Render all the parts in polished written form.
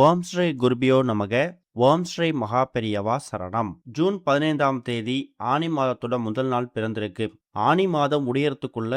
ஓம் ஸ்ரீ குருபியோ நமக. ஓம் ஸ்ரீ மகா பெரியவா சரணம். ஜூன் 15ஆம் தேதி ஆனி மாதத்தோட முதல் நாள் பிறந்திருக்கு. ஆனி மாதம் முடியறதுக்குள்ள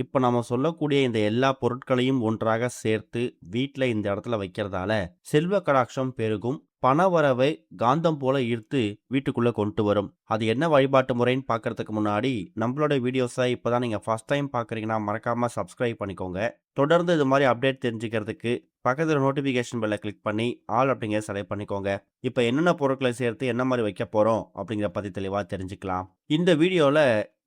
இப்ப நம்ம சொல்லக்கூடிய இந்த எல்லா பொருட்களையும் ஒன்றாக சேர்த்து வீட்ல இந்த இடத்துல வைக்கிறதால செல்வ கடாட்சம் பெருகும். பணவரவை காந்தம் போல ஈர்த்து வீட்டுக்குள்ள கொண்டு வரும். அது என்ன வழிபாட்டு முறைன்னு பார்க்கறதுக்கு முன்னாடி நம்மளோட வீடியோஸை இப்பதான் நீங்க ஃபர்ஸ்ட் டைம் பார்க்குறீங்கன்னா மறக்காம சப்ஸ்கிரைப் பண்ணிக்கோங்க. தொடர்ந்து இது மாதிரி அப்டேட் தெரிஞ்சுக்கிறதுக்கு பக்கத்தில் நோட்டிஃபிகேஷன் பெல்லை கிளிக் பண்ணி ஆல் அப்படிங்கிற செலக்ட் பண்ணிக்கோங்க. இப்போ என்னென்ன பொருட்களை சேர்த்து என்ன மாதிரி வைக்க போகிறோம் அப்படிங்கிற பற்றி தெளிவாக தெரிஞ்சுக்கலாம். இந்த வீடியோவில்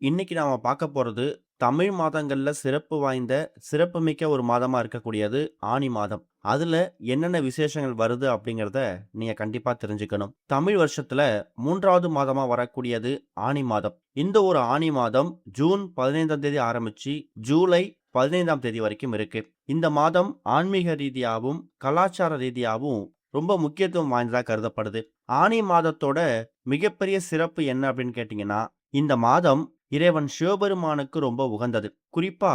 இன்னைக்கு நாம் பார்க்க போகிறது தமிழ் மாதங்களில் சிறப்பு வாய்ந்த சிறப்புமிக்க ஒரு மாதமாக இருக்கக்கூடியது ஆனி மாதம். அதில் என்னென்ன விசேஷங்கள் வருது அப்படிங்கிறத நீங்கள் கண்டிப்பாக தெரிஞ்சுக்கணும். தமிழ் வருஷத்தில் 3வது மாதமாக வரக்கூடியது ஆனி மாதம். இந்த ஒரு ஆனி மாதம் ஜூன் 15ஆம் தேதி ஆரம்பித்து ஜூலை 15ஆம் தேதி வரைக்கும் இருக்கு. இந்த மாதம் ஆன்மீக ரீதியாகவும் கலாச்சார ரீதியாகவும் ரொம்ப முக்கியத்துவம் வாய்ந்ததாக கருதப்படுது. ஆனி மாதத்தோட மிகப்பெரிய சிறப்பு என்ன அப்படின்னு கேட்டிங்கன்னா, இந்த மாதம் இறைவன் சிவபெருமானுக்கு ரொம்ப உகந்தது. குறிப்பா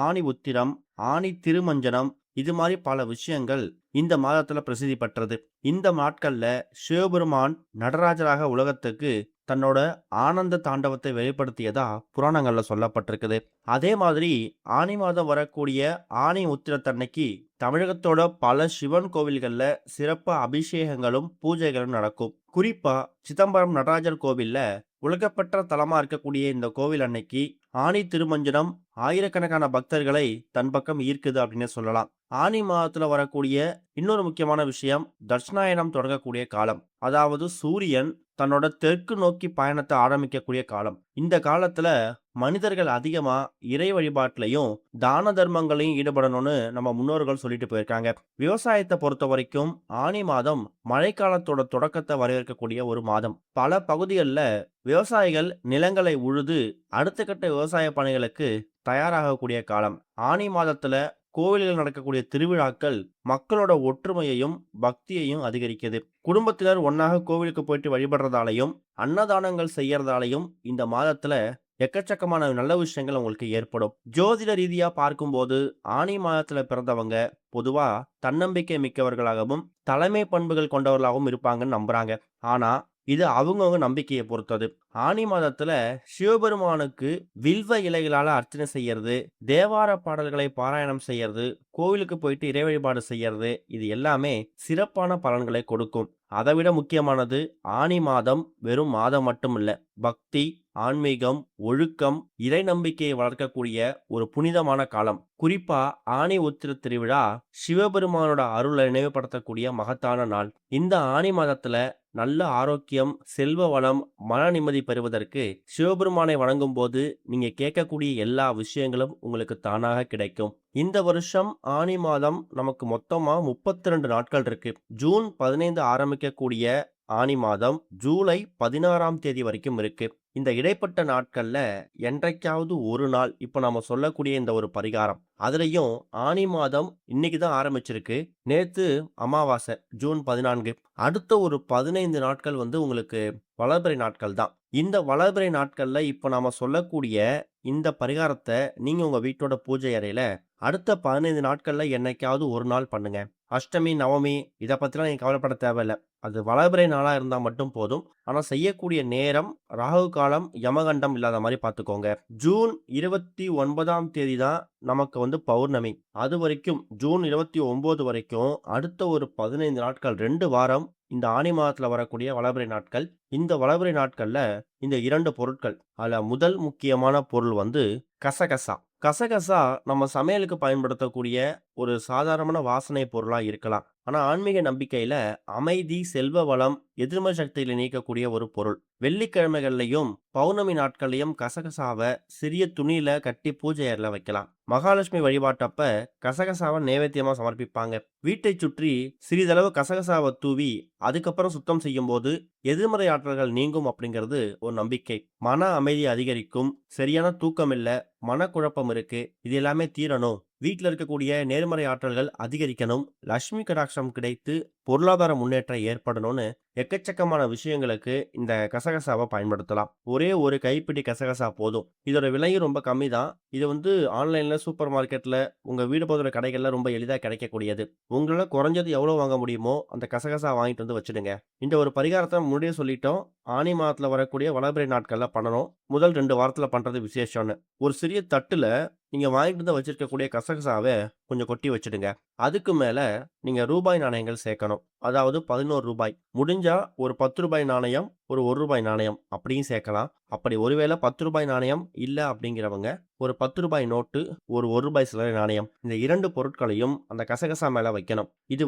ஆனி உத்திரம், ஆனி திருமஞ்சனம், இது மாதிரி பல விஷயங்கள் இந்த மாதத்துல பிரசித்தி பெற்றது. இந்த நாட்கள்ல சிவபெருமான் நடராஜராக உலகத்துக்கு தன்னோட ஆனந்த தாண்டவத்தை வெளிப்படுத்தியதா புராணங்கள்ல சொல்லப்பட்டிருக்குது. அதே மாதிரி ஆனி மாதம் வரக்கூடிய ஆனி உத்திரத்தன்னைக்கு தமிழகத்தோட பல சிவன் கோவில்கள்ல சிறப்பு அபிஷேகங்களும் பூஜைகளும் நடக்கும். குறிப்பா சிதம்பரம் நடராஜர் கோவில்ல உலகப்பெற்ற தலமா இருக்கக்கூடிய இந்த கோவில் அன்னைக்கு ஆனி திருமஞ்சனம் ஆயிரக்கணக்கான பக்தர்களை தன் பக்கம் ஈர்க்குது அப்படின்னு சொல்லலாம். ஆனி மாதத்துல வரக்கூடிய இன்னொரு முக்கியமான விஷயம் தட்சிணாயனம் தொடங்கக்கூடிய காலம். அதாவது சூரியன் தன்னோட தெற்கு நோக்கி பயணத்தை ஆரம்பிக்கக்கூடிய காலம். இந்த காலத்துல மனிதர்கள் அதிகமா இறை வழிபாட்டிலையும் தான தர்மங்களையும் ஈடுபடணும்னு நம்ம முன்னோர்கள் சொல்லிட்டு போயிருக்காங்க. விவசாயத்தை பொறுத்த வரைக்கும் ஆனி மாதம் மழைக்காலத்தோட தொடக்கத்தை வரவேற்கக்கூடிய ஒரு மாதம். பல பகுதிகளில் விவசாயிகள் நிலங்களை உழுது அடுத்த கட்ட விவசாய பணிகளுக்கு தயாராகக்கூடிய காலம். ஆனி மாதத்துல கோவில்கள் நடக்கக்கூடிய திருவிழாக்கள் மக்களோட ஒற்றுமையையும் பக்தியையும் அதிகரிக்குது. குடும்பத்தினர் ஒன்னாக கோவிலுக்கு போயிட்டு வழிபடுறதாலையும் அன்னதானங்கள் செய்யறதாலையும் இந்த மாதத்துல எக்கச்சக்கமான நல்ல விஷயங்கள் உங்களுக்கு ஏற்படும். ஜோதிட ரீதியா பார்க்கும்போது ஆனி மாதத்துல பிறந்தவங்க பொதுவா தன்னம்பிக்கை மிக்கவர்களாகவும் தலைமை பண்புகள் கொண்டவர்களாகவும் இருப்பாங்கன்னு நம்புறாங்க. ஆனா இது அவங்கவுங்க நம்பிக்கையை பொறுத்தது. ஆனி மாதத்துல சிவபெருமானுக்கு வில்வ இலைகளால அர்ச்சனை செய்யறது, தேவார பாடல்களை பாராயணம் செய்யறது, கோவிலுக்கு போயிட்டு இறை வழிபாடு செய்யறது, இது எல்லாமே சிறப்பான பலன்களை கொடுக்கும். அதை விட முக்கியமானது ஆனி மாதம் வெறும் மாதம் மட்டும் இல்ல, பக்தி, ஆன்மீகம், ஒழுக்கம், இறை நம்பிக்கையை வளர்க்கக்கூடிய ஒரு புனிதமான காலம். குறிப்பா ஆனி உத்திர திருவிழா சிவபெருமானோட அருளை நினைவுபடுத்தக்கூடிய மகத்தான நாள். இந்த ஆனி மாதத்துல நல்ல ஆரோக்கியம், செல்வ வளம், மன நிம்மதி பெறுவதற்கு சிவபெருமானை வணங்கும் போது நீங்க கேட்கக்கூடிய எல்லா விஷயங்களும் உங்களுக்கு தானாக கிடைக்கும். இந்த வருஷம் ஆனி மாதம் நமக்கு மொத்தமா 32 நாட்கள் இருக்கு. ஜூன் 15 ஆரம்பிக்கக்கூடிய ஆனி மாதம் ஜூலை 16ஆம் தேதி வரைக்கும் இருக்கு. இந்த இடைப்பட்ட நாட்கள்ல என்றைக்காவது ஒரு நாள் இப்ப நாம சொல்லக்கூடிய இந்த ஒரு பரிகாரம், அதுலயும் ஆனி மாதம் இன்னைக்கு தான் ஆரம்பிச்சிருக்கு. நேத்து அமாவாசை ஜூன் 14. அடுத்த ஒரு 15 நாட்கள் உங்களுக்கு வளர்பிறை நாட்கள் தான். இந்த வளர்பிறை நாட்கள்ல இப்ப நாம சொல்லக்கூடிய இந்த பரிகாரத்தை நீங்க உங்க வீட்டோட பூஜை அறையில அடுத்த 15 நாட்கள்ல என்னைக்காவது ஒரு நாள் பண்ணுங்க. அஷ்டமி, நவமி இதை பத்திலாம் நீங்க கவலைப்பட தேவையில்லை. அது வளர்பிறை நாளா இருந்தா மட்டும் போதும். ஆனா செய்யக்கூடிய நேரம் ராகு காலம், யமகண்டம் இல்லாத மாதிரி பார்த்துக்கோங்க. ஜூன் 29ஆம் தேதி தான் நமக்கு பௌர்ணமி. அது வரைக்கும் ஜூன் 29 வரைக்கும் அடுத்த ஒரு 15 நாட்கள் 2 வாரம் இந்த ஆனி மாதத்துல வரக்கூடிய வளர்பிறை நாட்கள். இந்த வளர்பிறை நாட்கள்ல இந்த 2 பொருட்கள், அதுல முதல் முக்கியமான பொருள் கசகசா. கசகசா நம்ம சமையலுக்கு பயன்படுத்தக்கூடிய ஒரு சாதாரணமான வாசனை பொருளா இருக்கலாம். ஆனா ஆன்மீக நம்பிக்கையில அமைதி, செல்வ வளம், எதிர்மறை சக்திகளை நீக்கக்கூடிய ஒரு பொருள். வெள்ளிக்கிழமைகள்லையும் பௌர்ணமி நாட்கள்லையும் கசகசாவை சிறிய துணியில கட்டி பூஜை அறையில வைக்கலாம். மகாலட்சுமி வழிபாட்டப்ப கசகசாவை நைவேத்தியமா சமர்ப்பிப்பாங்க. வீட்டை சுற்றி சிறிதளவு கசகசாவை தூவி அதுக்கப்புறம் சுத்தம் செய்யும் போது எதிர்மறை ஆற்றல்கள் நீங்கும் அப்படிங்கிறது ஒரு நம்பிக்கை. மன அமைதி அதிகரிக்கும். சரியான தூக்கம் இல்ல, மனக்குழப்பம் இருக்கு, இது எல்லாமே தீரணும், வீட்ல இருக்கக்கூடிய நேர்மறை ஆற்றல்கள் அதிகரிக்கணும், லட்சுமி கடாட்சம் கிடைத்து பொருளாதார முன்னேற்றம் ஏற்படணும்னு எக்கச்சக்கமான விஷயங்களுக்கு இந்த கசகசாவை பயன்படுத்தலாம். ஒரே ஒரு கைப்பிடி கசகசா போதும். இதோட விலையும் ரொம்ப கம்மி தான். இது ஆன்லைன்ல, சூப்பர் மார்க்கெட்ல, உங்க வீடு பக்கத்துல கடைகள்ல ரொம்ப எளிதா கிடைக்கக்கூடியது. உங்களால குறைஞ்சது எவ்வளோ வாங்க முடியுமோ அந்த கசகசா வாங்கிட்டு வந்து வச்சுடுங்க. இந்த ஒரு பரிகாரத்த முன்னாடியே சொல்லிட்டோம். ஆனி மாதத்துல வரக்கூடிய வளர்பிறை நாட்கள்ல பண்ணணும். முதல் 2 வாரத்துல பண்றது விசேஷம்னு. ஒரு சிறிய தட்டுல நீங்க வாங்கிட்டு வந்து வச்சிருக்கக்கூடிய கசகசாவ கொஞ்சம் கொட்டி வச்சுடுங்க. அதுக்கு மேல நீங்க ரூபாய் நாணயங்கள் சேர்க்கணும். அதாவது ரூ. 11. முடிஞ்சா ஒரு ரூ. 10 நாணயம், ஒரு ரூ. 1 நாணயம் அப்படியும் சேர்க்கலாம். அப்படி ஒருவேளை ரூ. 10 நாணயம் இல்ல அப்படிங்கிறவங்க, ஒரு ரூ. 10 நோட்டு, ஒரு ரூ. 1 சில்லறை நாணயம். இந்த 2 பொருட்களையும் அந்த கசகசா மேல வைக்கணும். இது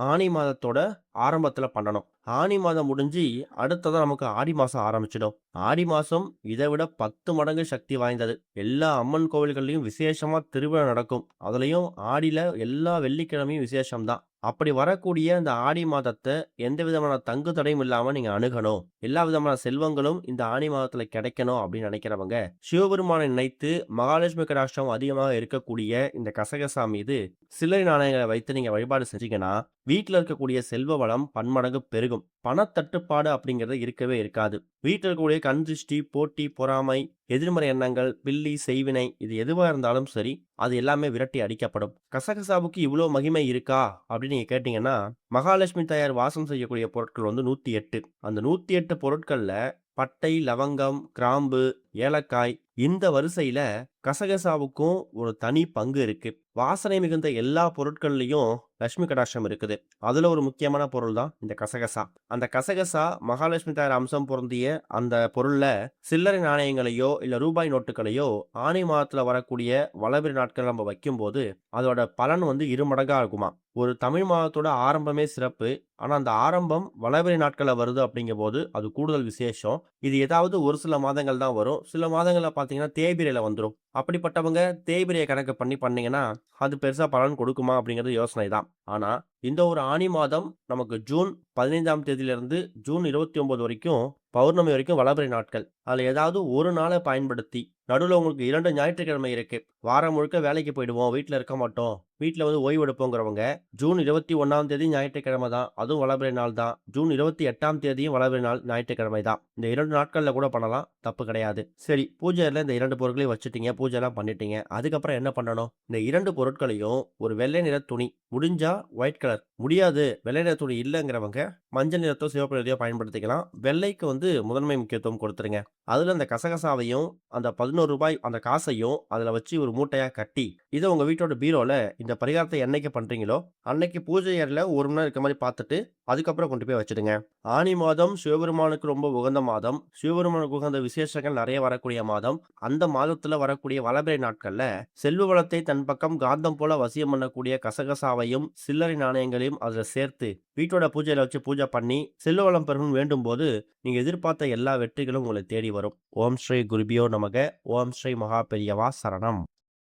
ஆனி மாதத்தோட ஆரம்பத்துல பண்ணணும். ஆனி மாதம் முடிஞ்சு அடுத்ததா நமக்கு ஆடி மாசம் ஆரம்பிச்சிடும். ஆடி மாசம் இதை விட 10 மடங்கு சக்தி வாய்ந்தது. எல்லா அம்மன் கோவில்கள்லயும் விசேஷமா திருவிழா நடக்கும். அதுலயும் ஆடியில எல்லா வெள்ளிக்கிழமையும் விசேஷம் தான். அப்படி வரக்கூடிய இந்த ஆடி மாதத்த எந்த விதமான தங்கு தடையும் இல்லாம நீங்க அணுகணும். எல்லா விதமான செல்வங்களும் இந்த ஆனி மாதத்துல கிடைக்கணும் அப்படின்னு நினைக்கிறவங்க, சிவபெருமானை நினைத்து மகாலட்சுமி கடாட்சம் அதிகமாக இருக்கக்கூடிய இந்த கசகசா மீது சில்லறை நாணயங்களை வைத்து நீங்க வழிபாடு செஞ்சீங்கன்னா, வீட்ல இருக்கக்கூடிய செல்வ வளம் பன்மடங்கு பெருகும். பணத்தட்டுப்பாடு அப்படிங்கிறது இருக்கவே இருக்காது. வீட்ல இருக்கக்கூடிய கண் திருஷ்டி, போட்டி, பொறாமை, எதிர்மறை எண்ணங்கள், பில்லி, செய்வினை இது எதுவா இருந்தாலும் சரி, அது எல்லாமே விரட்டி அடிக்கப்படும். கசகசாவுக்கு இவ்ளோ மகிமை இருக்கா அப்படின்னு நீங்க கேட்டீங்கன்னா, மகாலட்சுமி தாயார் வாசம் செய்யக்கூடிய பொருட்கள் 108. அந்த 108 பொருட்கள்ல பட்டை, லவங்கம், கிராம்பு, ஏலக்காய் இந்த வரிசையில கசகசாவுக்கும் ஒரு தனி பங்கு இருக்கு. வாசனை மிகுந்த எல்லா பொருட்கள்லயும் லட்சுமி கடாட்சம் இருக்குது. அதுல ஒரு முக்கியமான பொருள் தான் இந்த கசகசா. அந்த கசகசா மகாலட்சுமி தாயார் அம்சம் பொருந்திய அந்த பொருள்ல சில்லறை நாணயங்களையோ இல்ல ரூபாய் நோட்டுகளையோ ஆனி மாதத்துல வரக்கூடிய வளர்பிறை நாட்கள் நம்ம வைக்கும்போது அதோட பலன் 2 மடங்கா இருக்குமா. ஒரு தமிழ் மாதத்தோட ஆரம்பமே சிறப்பு. ஆனா அந்த ஆரம்பம் வளர்பிறை நாட்கள்ல வருது அப்படிங்கும்போது அது கூடுதல் விசேஷம். இது ஏதாவது ஒரு சில மாதங்கள் தான் வரும். சில மாதங்கள்ல பார்த்தீங்கன்னா தேய்பிறையில வந்துரும். அப்படிப்பட்டவங்க தேய்பிறைய கணக்கு பண்ணி பண்ணீங்கன்னா, அது பெருசா பலன் கொடுக்குமா அப்படிங்கிறது யோசனை தான். ஆனா, இந்த ஒரு ஆனி மாதம் நமக்கு ஜூன் 15ஆம் தேதியிலிருந்து ஜூன் 29 வரைக்கும் பௌர்ணமி வரைக்கும் வளர்பிறை நாட்கள். அதுல ஏதாவது ஒரு நாள பயன்படுத்தி, நடுவுல உங்களுக்கு 2 ஞாயிற்றுக்கிழமை இருக்கு. வாரம் முழுக்க வேலைக்கு போயிடுவோம், வீட்ல இருக்க மாட்டோம். வீட்ல ஓய்வு எடுப்போங்கிறவங்க, ஜூன் 21ஆம் தேதி ஞாயிற்றுக்கிழமை தான். அதுவும் வளர்பிறை நாள் தான். ஜூன் 28ஆம் தேதியும் வளர்பிறை நாள் ஞாயிற்றுக்கிழமை தான். இந்த 2 நாட்கள்ல கூட பண்ணலாம். தப்பு கிடையாது. சரி, பூஜை அறையில இந்த 2 பொருட்களையும் வச்சுட்டீங்க. பூஜைலாம் பண்ணிட்டீங்க. அதுக்கப்புறம் என்ன பண்ணணும்? இந்த 2 பொருட்களையும் ஒரு வெள்ளை நிற துணி, முடிஞ்சா ஒயிட் கலர், முடியாது வெள்ளை நிற துணி இல்லங்கிறவங்க மஞ்சள் நிறத்தோ, சிவப்பு நிறத்தையோ பயன்படுத்திக்கலாம். வெள்ளைக்கு முதன்மை முக்கியத்துவம் கொடுத்துருங்க. அதுல அந்த கசகசாவையும், அந்த ரூ. 11 அந்த காசையும் அதுல வச்சு ஒரு மூட்டையா கட்டி, இத உங்க வீட்டோட பீரோல இந்த பரிகாரத்தை என்னைக்கு பண்றீங்களோ, அன்னைக்கு பூஜை அறையில 1 மணி நேரம் இருக்க மாரி பார்த்துட்டு, அதுக்கப்புறம் கொண்டு போய் வச்சுடுங்க. ஆனி மாதம் சிவபெருமானுக்கு ரொம்ப உகந்த மாதம். சிவபெருமானுக்கு உகந்த விசேஷங்கள் நிறைய வரக்கூடிய மாதம். அந்த மாதத்துல வரக்கூடிய வளர்பிறை நாட்கள்ல செல்வ வளத்தை தன் பக்கம் காந்தம் போல வசியம் பண்ணக்கூடிய கசகசாவையும் சில்லறை நாணயங்களையும் அதுல சேர்த்து வீட்டோட பூஜையில வச்சு பூஜை பண்ணி செல்வ வளம் பெறணும்னு வேண்டும் போது நீங்க எதிர்பார்த்த எல்லா வெற்றிகளும் உங்களை தேடி வரும். ஓம் ஸ்ரீ குருபியோ நமக. ஓம் ஸ்ரீ மகா பெரியவா சரணம்.